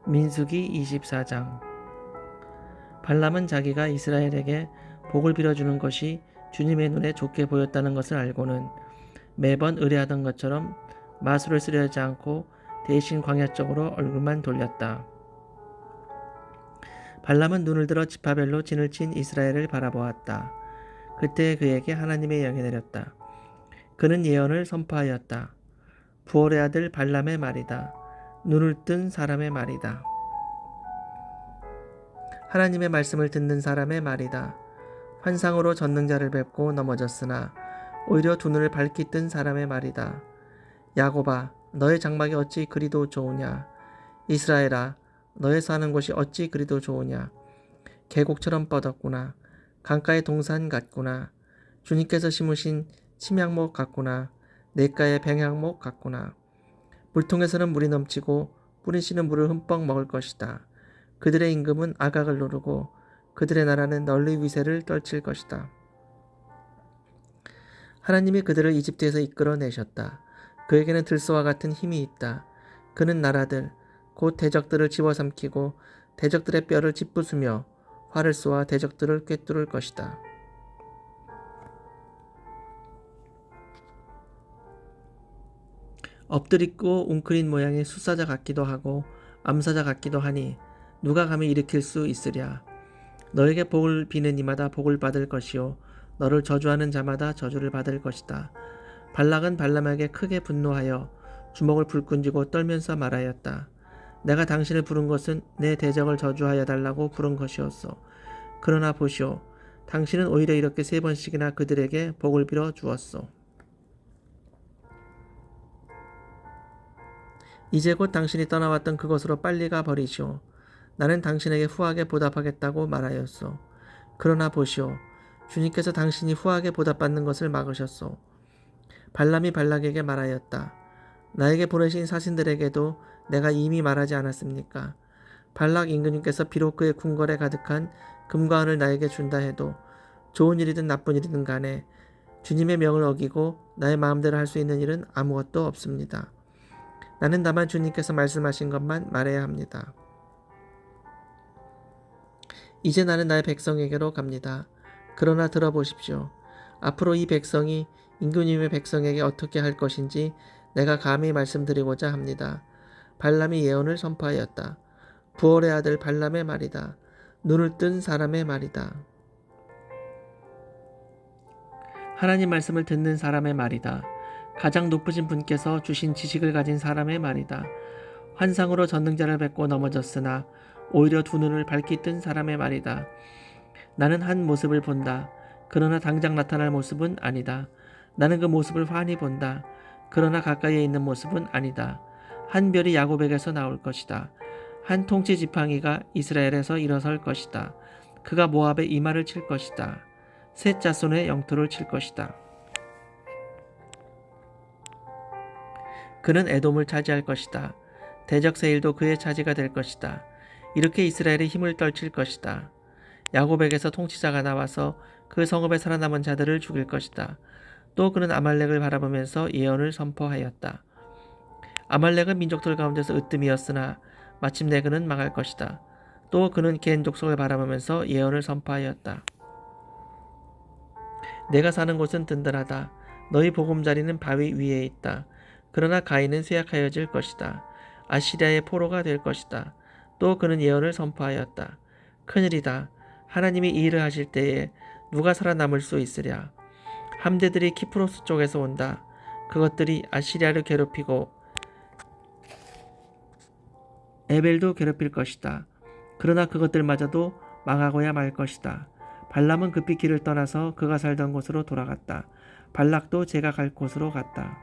민수기 24장. 발람은 자기가 이스라엘에게 복을 빌어주는 것이 주님의 눈에 좋게 보였다는 것을 알고는 매번 의뢰하던 것처럼 마술을 쓰려 하지 않고 대신 광야 쪽으로 얼굴만 돌렸다. 발람은 눈을 들어 지파별로 진을 친 이스라엘을 바라보았다. 그때 그에게 하나님의 영이 내렸다. 그는 예언을 선포하였다. 부올의 아들 발람의 말이다. 눈을 뜬 사람의 말이다. 하나님의 말씀을 듣는 사람의 말이다. 환상으로 전능자를 뵙고 넘어졌으나 오히려 두 눈을 밝히 뜬 사람의 말이다. 야곱아, 너의 장막이 어찌 그리도 좋으냐. 이스라엘아, 너의 사는 곳이 어찌 그리도 좋으냐. 계곡처럼 뻗었구나. 강가의 동산 같구나. 주님께서 심으신 침향목 같구나. 냇가의 백향목 같구나. 물통에서는 물이 넘치고 뿌리시는 물을 흠뻑 먹을 것이다. 그들의 임금은 아각을 누르고 그들의 나라는 널리 위세를 떨칠 것이다. 하나님이 그들을 이집트에서 이끌어내셨다. 그에게는 들소와 같은 힘이 있다. 그는 나라들, 곧 대적들을 집어삼키고 대적들의 뼈를 짓부수며 활을 쏘아 대적들을 꿰뚫을 것이다. 엎드리고 웅크린 모양의 수사자 같기도 하고 암사자 같기도 하니 누가 감히 일으킬 수 있으랴. 너에게 복을 비는 이마다 복을 받을 것이요 너를 저주하는 자마다 저주를 받을 것이다. 발락은 발람에게 크게 분노하여 주먹을 불끈 쥐고 떨면서 말하였다. 내가 당신을 부른 것은 내 대적을 저주하여 달라고 부른 것이었소. 그러나 보시오, 당신은 오히려 이렇게 3번씩이나 그들에게 복을 빌어 주었소. 이제 곧 당신이 떠나왔던 그곳으로 빨리 가 버리시오. 나는 당신에게 후하게 보답하겠다고 말하였소. 그러나 보시오, 주님께서 당신이 후하게 보답받는 것을 막으셨소. 발람이 발락에게 말하였다. 나에게 보내신 사신들에게도 내가 이미 말하지 않았습니까? 발락 임금님께서 비록 그의 궁궐에 가득한 금과 은을 나에게 준다 해도 좋은 일이든 나쁜 일이든 간에 주님의 명을 어기고 나의 마음대로 할 수 있는 일은 아무것도 없습니다. 나는 다만 주님께서 말씀하신 것만 말해야 합니다. 이제 나는 나의 백성에게로 갑니다. 그러나 들어보십시오. 앞으로 이 백성이 임금님의 백성에게 어떻게 할 것인지 내가 감히 말씀드리고자 합니다. 발람이 예언을 선포하였다. 부올의 아들 발람의 말이다. 눈을 뜬 사람의 말이다. 하나님 말씀을 듣는 사람의 말이다. 가장 높으신 분께서 주신 지식을 가진 사람의 말이다. 환상으로 전능자를 뵙고 넘어졌으나 오히려 두 눈을 밝히 뜬 사람의 말이다. 나는 한 모습을 본다. 그러나 당장 나타날 모습은 아니다. 나는 그 모습을 환히 본다. 그러나 가까이에 있는 모습은 아니다. 한 별이 야곱에게서 나올 것이다. 한 통치 지팡이가 이스라엘에서 일어설 것이다. 그가 모압의 이마를 칠 것이다. 셋 자손의 영토를 칠 것이다. 그는 에돔을 차지할 것이다. 대적 세일도 그의 차지가 될 것이다. 이렇게 이스라엘의 힘을 떨칠 것이다. 야곱에게서 통치자가 나와서 그 성읍에 살아남은 자들을 죽일 것이다. 또 그는 아말렉을 바라보면서 예언을 선포하였다. 아말렉은 민족들 가운데서 으뜸이었으나 마침내 그는 망할 것이다. 또 그는 겐 족속을 바라보면서 예언을 선포하였다. 내가 사는 곳은 든든하다. 너희 보금자리는 바위 위에 있다. 그러나 가인은 쇠약하여질 것이다. 아시리아의 포로가 될 것이다. 또 그는 예언을 선포하였다. 큰일이다. 하나님이 이 일을 하실 때에 누가 살아남을 수 있으랴. 함대들이 키프로스 쪽에서 온다. 그것들이 아시리아를 괴롭히고 에벨도 괴롭힐 것이다. 그러나 그것들마저도 망하고야 말 것이다. 발람은 급히 길을 떠나서 그가 살던 곳으로 돌아갔다. 발락도 제가 갈 곳으로 갔다.